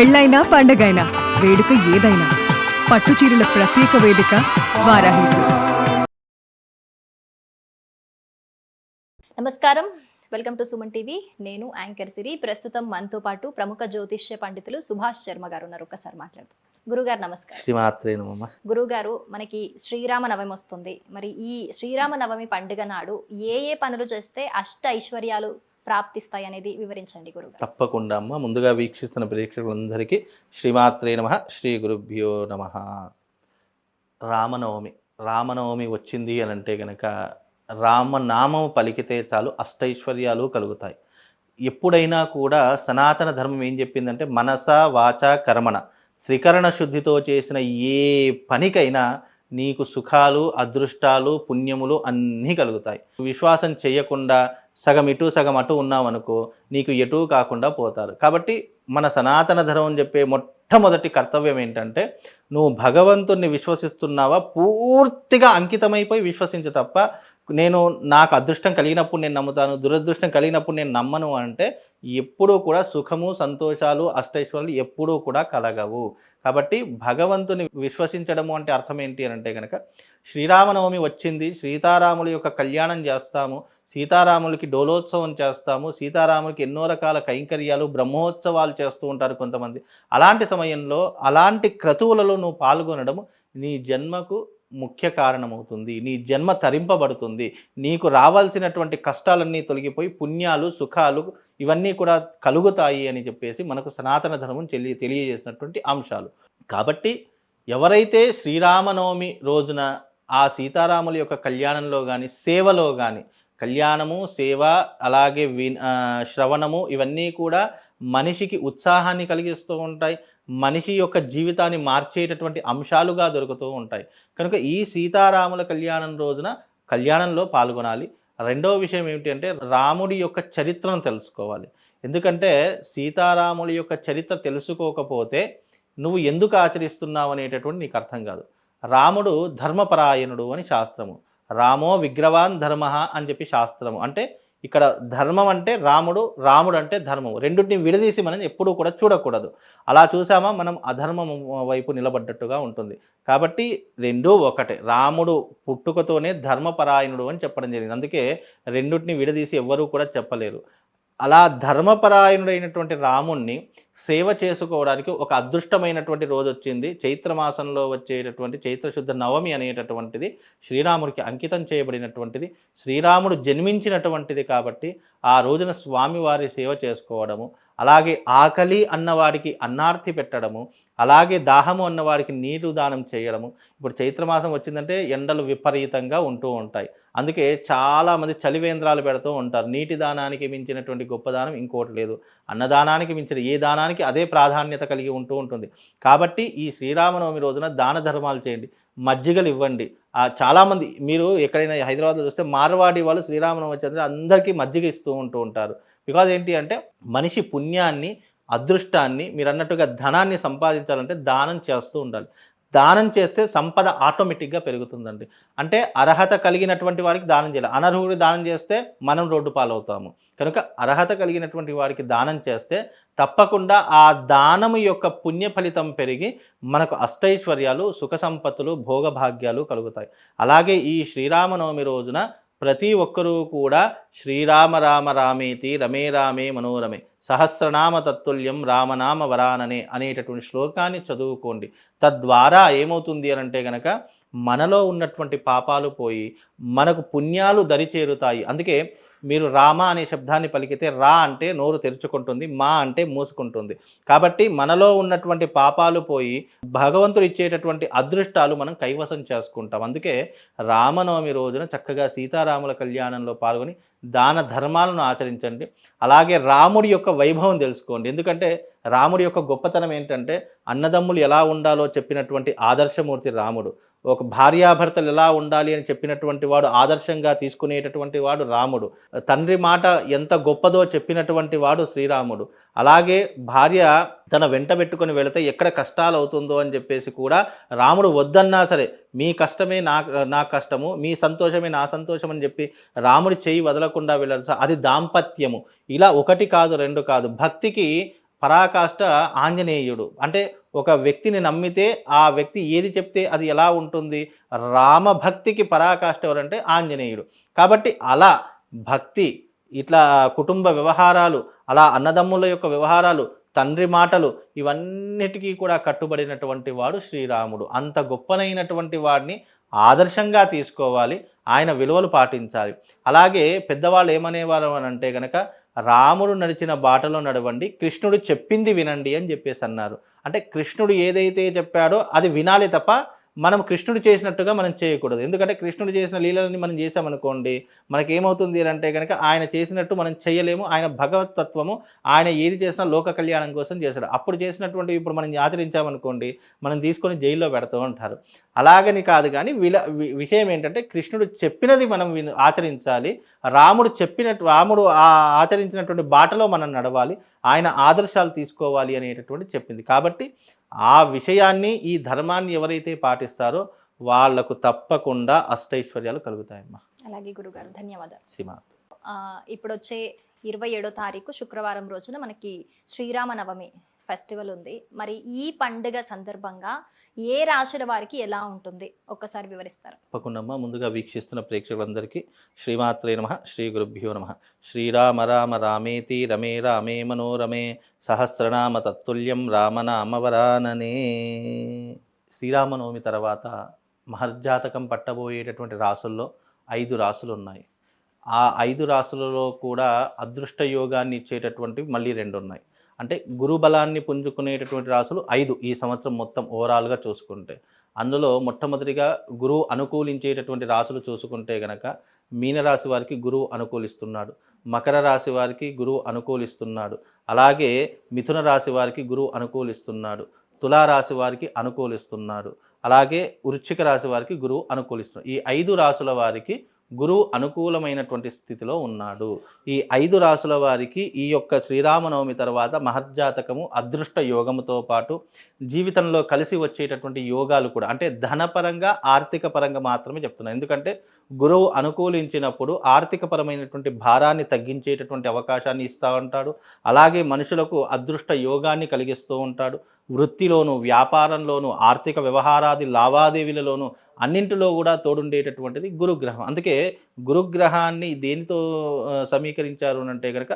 పెళ్ళైనా పండగైనా వేడుక ఏదైనా పట్టుచీరల ప్రత్యేక వేదిక వారాహి సిల్క్స్. నమస్కారం, వెల్కమ్ టు సుమన్ టీవీ. నేను యాంకర్ సిరి. ప్రస్తుతం మనతో పాటు ప్రముఖ జ్యోతిష్య పండితులు సుభాష్ శర్మ గారు ఉన్నారు. ఒకసారి మాట్లాడదాం. గురుగారు నమస్కారం. గురుగారు, మనకి శ్రీరామ నవమి వస్తుంది. మరి ఈ శ్రీరామ నవమి పండుగ నాడు ఏ ఏ పనులు చేస్తే అష్ట ఐశ్వర్యాలు ప్రాప్తిస్తాయి అనేది వివరించండి గురుగారు. తప్పకుండా అమ్మ. ముందుగా వీక్షిస్తున్న ప్రేక్షకులందరికీ శ్రీమాత్రే నమః, శ్రీ గురుభ్యో నమః. రామనవమి వచ్చింది అని అంటే కనుక రామనామం పలికితే చాలు అష్టైశ్వర్యాలు కలుగుతాయి. ఎప్పుడైనా కూడా సనాతన ధర్మం ఏం చెప్పిందంటే మనస వాచ కర్మణ త్రికరణ శుద్ధితో చేసిన ఏ పనికైనా నీకు సుఖాలు, అదృష్టాలు, పుణ్యములు అన్నీ కలుగుతాయి. విశ్వాసం చేయకుండా సగం ఇటు సగం అటు ఉన్నామనుకో నీకు ఎటు కాకుండా పోతారు. కాబట్టి మన సనాతన ధర్మం చెప్పే మొట్టమొదటి కర్తవ్యం ఏంటంటే నువ్వు భగవంతుణ్ణి విశ్వసిస్తున్నావా, పూర్తిగా అంకితమైపోయి విశ్వసించు. తప్ప నాకు అదృష్టం కలిగినప్పుడు నేను నమ్ముతాను, దురదృష్టం కలిగినప్పుడు నేను నమ్మను అంటే ఎప్పుడూ కూడా సుఖము, సంతోషాలు, అష్టైశ్వర్యాలు ఎప్పుడూ కూడా కలగవు. కాబట్టి భగవంతుని విశ్వసించడము అంటే అర్థం ఏంటి అని అంటే కనుక శ్రీరామనవమి వచ్చింది, సీతారాముల యొక్క కళ్యాణం చేస్తాము, సీతారాములకి డోలోత్సవం చేస్తాము, సీతారాములకి ఎన్నో రకాల కైంకర్యాలు, బ్రహ్మోత్సవాలు చేస్తూ ఉంటారు కొంతమంది. అలాంటి సమయంలో అలాంటి క్రతువులలో నువ్వు పాల్గొనడము నీ జన్మకు ముఖ్య కారణమవుతుంది. నీ జన్మ తరింపబడుతుంది. నీకు రావాల్సినటువంటి కష్టాలన్నీ తొలగిపోయి పుణ్యాలు, సుఖాలు ఇవన్నీ కూడా కలుగుతాయి అని చెప్పేసి మనకు సనాతన ధర్మం తెలియజేసినటువంటి అంశాలు. కాబట్టి ఎవరైతే శ్రీరామనవమి రోజున ఆ సీతారాముల యొక్క కళ్యాణంలో కానీ సేవలో కానీ, కళ్యాణము, సేవ, అలాగే శ్రవణము ఇవన్నీ కూడా మనిషికి ఉత్సాహాన్ని కలిగిస్తూ ఉంటాయి. మనిషి యొక్క జీవితాన్ని మార్చేటటువంటి అంశాలుగా దొరుకుతూ ఉంటాయి. కనుక ఈ సీతారాముల కళ్యాణం రోజున కళ్యాణంలో పాల్గొనాలి. రెండవ విషయం ఏమిటి అంటే రాముడి యొక్క చరిత్రను తెలుసుకోవాలి. ఎందుకంటే సీతారాముల యొక్క చరిత్ర తెలుసుకోకపోతే నువ్వు ఎందుకు ఆచరిస్తున్నావు అనేటటువంటి నీకు అర్థం కాదు. రాముడు ధర్మపరాయణుడు అని శాస్త్రము. రామో విగ్రవాన్ ధర్మ అని చెప్పి శాస్త్రము. అంటే ఇక్కడ ధర్మం అంటే రాముడు, రాముడు అంటే ధర్మము. రెండింటిని విడదీసి మనం ఎప్పుడూ కూడా చూడకూడదు. అలా చూసామా మనం అధర్మం వైపు నిలబడ్డట్టుగా ఉంటుంది. కాబట్టి రెండూ ఒకటే. రాముడు పుట్టుకతోనే ధర్మపరాయణుడు అని చెప్పడం జరిగింది. అందుకే రెండింటిని విడదీసి ఎవ్వరూ కూడా చెప్పలేరు. అలా ధర్మపరాయణుడైనటువంటి రాముణ్ణి సేవ చేసుకోవడానికి ఒక అదృష్టమైనటువంటి రోజు వచ్చింది. చైత్రమాసంలో వచ్చేటటువంటి చైత్రశుద్ధ నవమి అనేటటువంటిది శ్రీరాముడికి అంకితం చేయబడినటువంటిది. శ్రీరాముడు జన్మించినటువంటిది కాబట్టి ఆ రోజున స్వామివారి సేవ చేసుకోవడము, అలాగే ఆకలి అన్నవాడికి అన్నార్తి పెట్టడము, అలాగే దాహము అన్నవాడికి నీరు దానం చేయడము. ఇప్పుడు చైత్రమాసం వచ్చిందంటే ఎండలు విపరీతంగా ఉంటూ ఉంటాయి. అందుకే చాలామంది చలివేంద్రాలు పెడుతూ ఉంటారు. నీటి దానానికి మించినటువంటి గొప్ప దానం ఇంకోటి లేదు. అన్నదానానికి మించిన ఏ దానానికి అదే ప్రాధాన్యత కలిగి ఉంటూ ఉంటుంది. కాబట్టి ఈ శ్రీరామనవమి రోజున దాన ధర్మాలు చేయండి, మజ్జిగలు ఇవ్వండి. చాలామంది మీరు ఎక్కడైనా హైదరాబాద్లో చూస్తే మార్వాడి వాళ్ళు శ్రీరామనవమి వచ్చేందుకు అందరికీ మజ్జిగ ఇస్తూ ఉంటారు. బికాజ్ ఏంటి అంటే మనిషి పుణ్యాన్ని, అదృష్టాన్ని, మీరు అన్నట్టుగా ధనాన్ని సంపాదించాలంటే దానం చేస్తూ ఉండాలి. దానం చేస్తే సంపద ఆటోమేటిక్గా పెరుగుతుందండి. అంటే అర్హత కలిగినటువంటి వారికి దానం చేయాలి. అనర్హుడికి దానం చేస్తే మనం రోడ్డు పాలవుతాము. కనుక అర్హత కలిగినటువంటి వారికి దానం చేస్తే తప్పకుండా ఆ దానము యొక్క పుణ్య ఫలితం పెరిగి మనకు అష్టైశ్వర్యాలు, సుఖ సంపత్తులు, భోగభాగ్యాలు కలుగుతాయి. అలాగే ఈ శ్రీరామనవమి రోజున ప్రతి ఒక్కరూ కూడా శ్రీరామ రామ రామేతి రమే రామే మనోరమే సహస్రనామ తత్తుల్యం రామనామ వరాననే అనేటటువంటి శ్లోకాన్ని చదువుకోండి. తద్వారా ఏమవుతుంది అని అంటే కనుక మనలో ఉన్నటువంటి పాపాలు పోయి మనకు పుణ్యాలు దరిచేరుతాయి. అందుకే మీరు రామ అనే శబ్దాన్ని పలికితే రా అంటే నోరు తెరుచుకుంటుంది, మా అంటే మూసుకుంటుంది. కాబట్టి మనలో ఉన్నటువంటి పాపాలు పోయి భగవంతుడు ఇచ్చేటటువంటి అదృష్టాలు మనం కైవసం చేసుకుంటాం. అందుకే రామనవమి రోజున చక్కగా సీతారాముల కళ్యాణంలో పాల్గొని దాన ధర్మాలను ఆచరించండి. అలాగే రాముడి యొక్క వైభవం తెలుసుకోండి. ఎందుకంటే రాముడి యొక్క గొప్పతనం ఏంటంటే అన్నదమ్ములు ఎలా ఉండాలో చెప్పినటువంటి ఆదర్శమూర్తి రాముడు. ఒక భార్యాభర్తలు ఎలా ఉండాలి అని చెప్పినటువంటి వాడు, ఆదర్శంగా తీసుకునేటటువంటి వాడు రాముడు. తండ్రి మాట ఎంత గొప్పదో చెప్పినటువంటి వాడు శ్రీరాముడు. అలాగే భార్య తన వెంట పెట్టుకొని వెళితే ఎక్కడ కష్టాలు అవుతుందో అని చెప్పేసి కూడా రాముడు వద్దన్నా సరే మీ కష్టమే నా కష్టము, మీ సంతోషమే నా సంతోషం అని చెప్పి రాముడి చేయి వదలకుండా వెళ్ళారు. అది దాంపత్యము. ఇలా ఒకటి కాదు, రెండు కాదు. భక్తికి పరాకాష్ట ఆంజనేయుడు. అంటే ఒక వ్యక్తిని నమ్మితే ఆ వ్యక్తి ఏది చెప్తే అది ఎలా ఉంటుంది? రామభక్తికి పరాకాష్ట ఎవరంటే ఆంజనేయుడు. కాబట్టి అలా భక్తి, ఇట్లా కుటుంబ వ్యవహారాలు, అలా అన్నదమ్ముల యొక్క వ్యవహారాలు, తండ్రి మాటలు, ఇవన్నిటికీ కూడా కట్టుబడినటువంటి వాడు శ్రీరాముడు. అంత గొప్పనైనటువంటి వాడిని ఆదర్శంగా తీసుకోవాలి, ఆయన విలువలు పాటించాలి. అలాగే పెద్దవాళ్ళు ఏమనేవారు అని అంటే గనక, రాముడు నడిచిన బాటలో నడవండి, కృష్ణుడు చెప్పింది వినండి అని చెప్పేసి అన్నారు. అంటే కృష్ణుడు ఏదైతే చెప్పాడో అది వినాలి తప్ప మనం కృష్ణుడు చేసినట్టుగా మనం చేయకూడదు. ఎందుకంటే కృష్ణుడు చేసిన లీలలని మనం చేసామనుకోండి, మనకేమవుతుంది అంటే కనుక ఆయన చేసినట్టు మనం చేయలేము. ఆయన భగవతత్వము, ఆయన ఏది చేసినా లోక కళ్యాణం కోసం చేశాడు. అప్పుడు చేసినటువంటివి ఇప్పుడు మనం ఆచరించామనుకోండి, మనం తీసుకొని జైల్లో పెడుతూ ఉంటారు. అలాగని కాదు, కానీ విషయం ఏంటంటే కృష్ణుడు చెప్పినది మనం ఆచరించాలి. రాముడు ఆచరించినటువంటి బాటలో మనం నడవాలి, ఆయన ఆదర్శాలు తీసుకోవాలి అనేటటువంటి చెప్పింది. కాబట్టి ఆ విషయాన్ని, ఈ ధర్మాన్ని ఎవరైతే పాటిస్తారో వాళ్లకు తప్పకుండా అష్టైశ్వర్యాలు కలుగుతాయమ్మా. అలాగే గురుగారు, ధన్యవాదాలు. శ్రీమా. ఇప్పుడు వచ్చే 27వ తారీఖు శుక్రవారం రోజున మనకి శ్రీరామనవమి ఫెస్టివల్ ఉంది. మరి ఈ పండుగ సందర్భంగా ఏ రాశుల వారికి ఎలా ఉంటుంది ఒక్కసారి వివరిస్తారు? తప్పకుండా. ముందుగా వీక్షిస్తున్న ప్రేక్షకులందరికీ శ్రీమాత్రే నమః, శ్రీ గురుభ్యో నమః. శ్రీరామ రామ రామేతి రమే రామే మనోరమే సహస్రనామ తత్తుల్యం రామనామవరాననే. శ్రీరామనవమి తర్వాత మహర్జాతకం పట్టబోయేటటువంటి రాసుల్లో 5 రాసులు ఉన్నాయి. ఆ 5 రాసులలో కూడా అదృష్ట యోగాన్ని ఇచ్చేటటువంటివి మళ్ళీ 2 ఉన్నాయి. అంటే గురు బలాన్ని పుంజుకునేటటువంటి రాసులు 5 ఈ సంవత్సరం మొత్తం ఓవరాల్గా చూసుకుంటే. అందులో మొట్టమొదటిగా గురువు అనుకూలించేటటువంటి రాసులు చూసుకుంటే గనక మీనరాశి వారికి గురువు అనుకూలిస్తున్నాడు, మకర రాశి వారికి గురువు అనుకూలిస్తున్నాడు, అలాగే మిథున రాశి వారికి గురువు అనుకూలిస్తున్నాడు, తులారాశి వారికి అనుకూలిస్తున్నాడు, అలాగే వృశ్చిక రాశి వారికి గురువు అనుకూలిస్తున్నాడు. ఈ 5 రాసుల వారికి గురువు అనుకూలమైనటువంటి స్థితిలో ఉన్నాడు. ఈ 5 రాసుల వారికి ఈ యొక్క శ్రీరామనవమి తర్వాత మహర్జాతకము అదృష్ట యోగముతో పాటు జీవితంలో కలిసి వచ్చేటటువంటి యోగాలు కూడా, అంటే ధనపరంగా ఆర్థిక పరంగా మాత్రమే చెప్తున్నాను. ఎందుకంటే గురువు అనుకూలించినప్పుడు ఆర్థికపరమైనటువంటి భారాన్ని తగ్గించేటటువంటి అవకాశాన్ని ఇస్తూ ఉంటాడు. అలాగే మనుషులకు అదృష్ట యోగాన్ని కలిగిస్తూ ఉంటాడు. వృత్తిలోను, వ్యాపారంలోను, ఆర్థిక వ్యవహారాది లావాదేవీలలోను అన్నింటిలో కూడా తోడుండేటటువంటిది గురుగ్రహం. అందుకే గురుగ్రహాన్ని దేనితో సమీకరించారు అంటే కనుక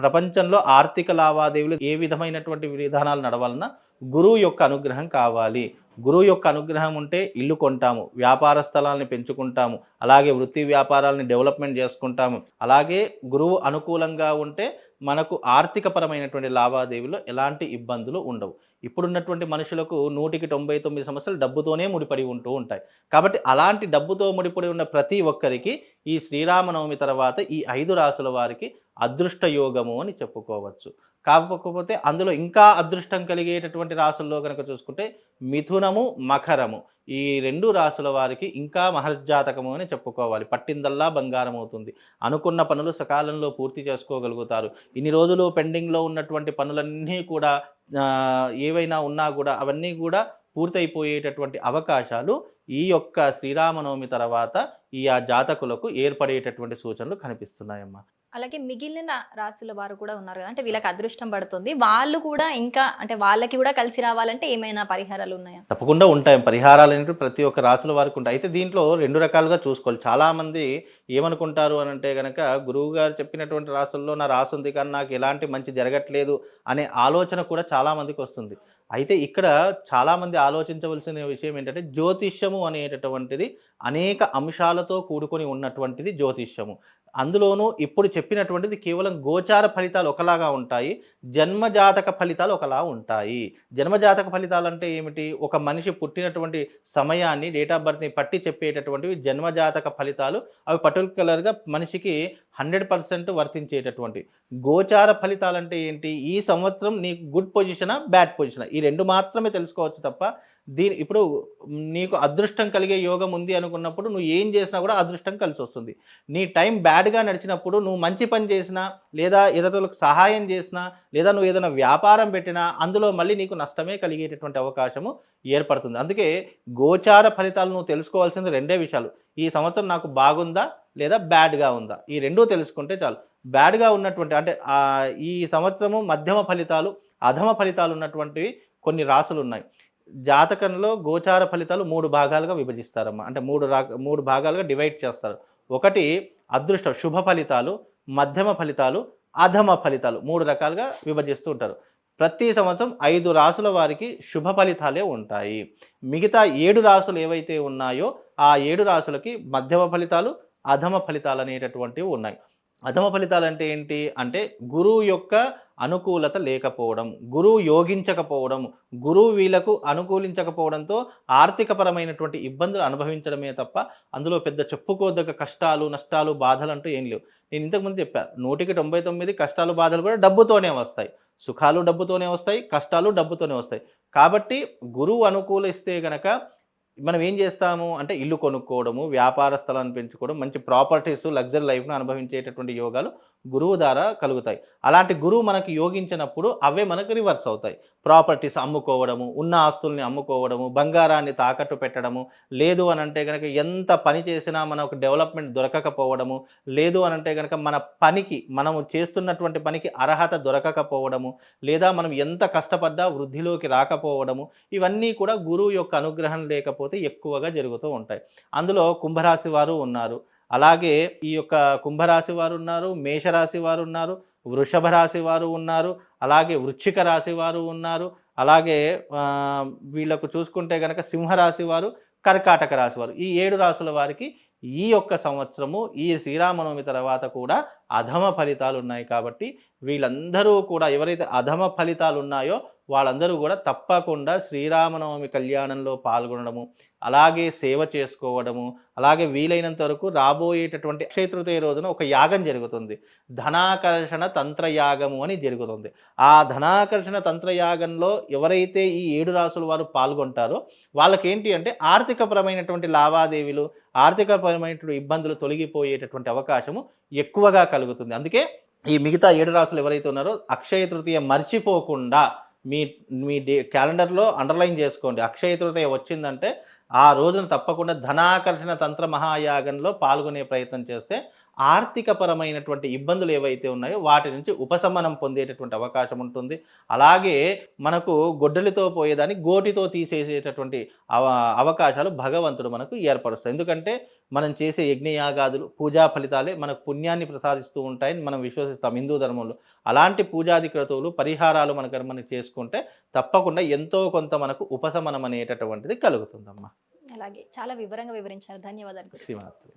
ప్రపంచంలో ఆర్థిక లావాదేవీలు ఏ విధమైనటువంటి విధానాలు నడవాలన్నా గురువు యొక్క అనుగ్రహం కావాలి. గురువు యొక్క అనుగ్రహం ఉంటే ఇల్లు కొంటాము, వ్యాపార స్థలాన్ని పెంచుకుంటాము, అలాగే వృత్తి వ్యాపారాలని డెవలప్మెంట్ చేసుకుంటాము. అలాగే గురువు అనుకూలంగా ఉంటే మనకు ఆర్థికపరమైనటువంటి లావాదేవీలో ఎలాంటి ఇబ్బందులు ఉండవు. ఇప్పుడున్నటువంటి మనుషులకు 199 సమస్యలు డబ్బుతోనే ముడిపడి ఉంటూ ఉంటాయి. కాబట్టి అలాంటి డబ్బుతో ముడిపడి ఉన్న ప్రతి ఒక్కరికి ఈ శ్రీరామనవమి తర్వాత ఈ 5 రాసుల వారికి అదృష్ట యోగము అని చెప్పుకోవచ్చు. కాకపోతే అందులో ఇంకా అదృష్టం కలిగేటటువంటి రాసుల్లో కనుక చూసుకుంటే మిథునము, మకరము, ఈ 2 రాసుల వారికి ఇంకా మహర్జాతకము అని చెప్పుకోవాలి. పట్టిందల్లా బంగారం అవుతుంది. అనుకున్న పనులు సకాలంలో పూర్తి చేసుకోగలుగుతారు. ఇన్ని రోజులు పెండింగ్లో ఉన్నటువంటి పనులన్నీ కూడా ఏవైనా ఉన్నా కూడా అవన్నీ కూడా పూర్తయిపోయేటటువంటి అవకాశాలు ఈ యొక్క శ్రీరామనవమి తర్వాత ఈ జాతకులకు ఏర్పడేటటువంటి సూచనలు కనిపిస్తున్నాయమ్మా. అలాగే మిగిలిన రాశుల వారు కూడా ఉన్నారు కదా, అంటే వీళ్ళకి అదృష్టం పడుతుంది, వాళ్ళు కూడా ఇంకా అంటే వాళ్ళకి కూడా కలిసి రావాలంటే ఏమైనా పరిహారాలు ఉన్నాయా? తప్పకుండా ఉంటాయి. పరిహారాలు అనేవి ప్రతి ఒక్క రాశుల వారికి ఉంటాయి. అయితే దీంట్లో 2 రకాలుగా చూసుకోవాలి. చాలామంది ఏమనుకుంటారు అని అంటే కనుక, గురువు గారు చెప్పినటువంటి రాసుల్లో నా రాసు ఉంది కానీ నాకు ఎలాంటి మంచి జరగట్లేదు అనే ఆలోచన కూడా చాలామందికి వస్తుంది. అయితే ఇక్కడ చాలామంది ఆలోచించవలసిన విషయం ఏంటంటే, జ్యోతిష్యము అనేటటువంటిది అనేక అంశాలతో కూడుకొని ఉన్నటువంటిది జ్యోతిష్యము. అందులోనూ ఇప్పుడు చెప్పినటువంటిది కేవలం గోచార ఫలితాలు ఒకలాగా ఉంటాయి, జన్మజాతక ఫలితాలు ఒకలా ఉంటాయి. జన్మజాతక ఫలితాలు అంటే ఏమిటి? ఒక మనిషి పుట్టినటువంటి సమయాన్ని, డేట్ ఆఫ్ బర్త్ని పట్టి చెప్పేటటువంటివి జన్మజాతక ఫలితాలు. అవి పర్టికులర్గా మనిషికి 100% వర్తించేటటువంటి. గోచార ఫలితాలు అంటే ఏంటి? ఈ సంవత్సరం నీకు గుడ్ పొజిషనా, బ్యాడ్ పొజిషనా, ఈ 2 మాత్రమే తెలుసుకోవచ్చు తప్ప ఇప్పుడు నీకు అదృష్టం కలిగే యోగం ఉంది అనుకున్నప్పుడు నువ్వు ఏం చేసినా కూడా అదృష్టం కలిసి వస్తుంది. నీ టైం బ్యాడ్గా నడిచినప్పుడు నువ్వు మంచి పని చేసినా, లేదా ఇతరులకు సహాయం చేసినా, లేదా నువ్వు ఏదైనా వ్యాపారం పెట్టినా అందులో మళ్ళీ నీకు నష్టమే కలిగేటటువంటి అవకాశము ఏర్పడుతుంది. అందుకే గోచార ఫలితాలు నువ్వు తెలుసుకోవాల్సింది 2 విషయాలు. ఈ సంవత్సరం నాకు బాగుందా లేదా బ్యాడ్గా ఉందా, ఈ రెండూ తెలుసుకుంటే చాలు. బ్యాడ్గా ఉన్నటువంటి అంటే ఈ సంవత్సరము మధ్యమ ఫలితాలు, అధమ ఫలితాలు ఉన్నటువంటివి కొన్ని రాసులు ఉన్నాయి. జాతకంలో గోచార ఫలితాలు 3 భాగాలుగా విభజిస్తారమ్మా. అంటే 3 భాగాలుగా డివైడ్ చేస్తారు. ఒకటి అదృష్ట శుభ ఫలితాలు, మధ్యమ ఫలితాలు, అధమ ఫలితాలు 3 రకాలుగా విభజిస్తూ ఉంటారు. ప్రతి సంవత్సరం 5 రాసుల వారికి శుభ ఫలితాలే ఉంటాయి. మిగతా 7 రాసులు ఏవైతే ఉన్నాయో ఆ 7 రాసులకి మధ్యమ ఫలితాలు, అధమ ఫలితాలు అనేటటువంటివి ఉన్నాయి. అధమ ఫలితాలు అంటే ఏంటి అంటే గురువు యొక్క అనుకూలత లేకపోవడం, గురువు యోగించకపోవడం, గురువు వీళ్ళకు అనుకూలించకపోవడంతో ఆర్థికపరమైనటువంటి ఇబ్బందులు అనుభవించడమే తప్ప అందులో పెద్ద చెప్పుకోదగ్గ కష్టాలు, నష్టాలు, బాధలు అంటూ ఏం లేవు. నేను ఇంతకుముందు చెప్పా, 99 కష్టాలు, బాధలు కూడా డబ్బుతోనే వస్తాయి. సుఖాలు డబ్బుతోనే వస్తాయి, కష్టాలు డబ్బుతోనే వస్తాయి. కాబట్టి గురువు అనుకూలిస్తే గనక మనం ఏం చేస్తాము అంటే ఇల్లు కొనుక్కోవడము, వ్యాపార స్థలాన్ని పెంచుకోవడం, మంచి ప్రాపర్టీస్, లగ్జరీ లైఫ్ను అనుభవించేటటువంటి యోగాలు గురువు ద్వారా కలుగుతాయి. అలాంటి గురువు మనకి యోగించినప్పుడు అవే మనకు రివర్స్ అవుతాయి. ప్రాపర్టీస్ అమ్ముకోవడము, ఉన్న ఆస్తుల్ని అమ్ముకోవడము, బంగారాన్ని తాకట్టు పెట్టడము, లేదు అని అంటే కనుక ఎంత పని చేసినా మనకు డెవలప్మెంట్ దొరకకపోవడము, లేదు అని అంటే కనుక మన పనికి, మనము చేస్తున్నటువంటి పనికి అర్హత దొరకకపోవడము, లేదా మనం ఎంత కష్టపడ్డా వృద్ధిలోకి రాకపోవడము, ఇవన్నీ కూడా గురువు యొక్క అనుగ్రహం లేకపోతే ఎక్కువగా జరుగుతూ ఉంటాయి. అందులో కుంభరాశి వారు ఉన్నారు, అలాగే ఈ యొక్క కుంభరాశి వారు ఉన్నారు, మేషరాశి వారు ఉన్నారు, వృషభ రాశి వారు ఉన్నారు, అలాగే వృశ్చిక రాశి వారు ఉన్నారు, అలాగే వీళ్ళకు చూసుకుంటే కనుక సింహరాశి వారు, కర్కాటక రాశి వారు. ఈ 7 రాశుల వారికి ఈ యొక్క సంవత్సరము ఈ శ్రీరామనవమి తర్వాత కూడా అధమ ఫలితాలు ఉన్నాయి. కాబట్టి వీళ్ళందరూ కూడా ఎవరైతే అధమ ఫలితాలు ఉన్నాయో వాళ్ళందరూ కూడా తప్పకుండా శ్రీరామనవమి కళ్యాణంలో పాల్గొనడము, అలాగే సేవ చేసుకోవడము, అలాగే వీలైనంత వరకు రాబోయేటటువంటి అక్షయ తృతీయ రోజున ఒక యాగం జరుగుతుంది. ధనాకర్షణ తంత్రయాగము అని జరుగుతుంది. ఆ ధనాకర్షణ తంత్రయాగంలో ఎవరైతే ఈ 7 రాసుల వారు పాల్గొంటారో వాళ్ళకేంటి అంటే ఆర్థికపరమైనటువంటి లావాదేవీలు, ఆర్థికపరమైనటువంటి ఇబ్బందులు తొలగిపోయేటటువంటి అవకాశము ఎక్కువగా కలుగుతుంది. అందుకే ఈ మిగతా 7 రాసులు ఎవరైతే ఉన్నారో అక్షయ తృతీయ మర్చిపోకుండా మీ మీ క్యాలెండర్లో అండర్లైన్ చేసుకోండి. అక్షయ తృతీయ వచ్చిందంటే ఆ రోజున తప్పకుండా ధనాకర్షణ తంత్ర మహాయాగంలో పాల్గొనే ప్రయత్నం చేస్తే ఆర్థికపరమైనటువంటి ఇబ్బందులు ఏవైతే ఉన్నాయో వాటి నుంచి ఉపశమనం పొందేటటువంటి అవకాశం ఉంటుంది. అలాగే మనకు గొడ్డలితో పోయేదాన్ని గోటితో తీసేసేటటువంటి అవకాశాలు భగవంతుడు మనకు ఏర్పరుస్తాయి. ఎందుకంటే మనం చేసే యజ్ఞయాగాదులు, పూజా ఫలితాలే మనకు పుణ్యాన్ని ప్రసాదిస్తూ ఉంటాయని మనం విశ్వసిస్తాం హిందూ ధర్మంలో. అలాంటి పూజాది క్రతువులు, పరిహారాలు మనకు చేసుకుంటే తప్పకుండా ఎంతో కొంత మనకు ఉపశమనం అనేటటువంటిది కలుగుతుందమ్మా. అలాగే చాలా వివరంగా వివరించారు. ధన్యవాదాలు. శ్రీమాత్రే.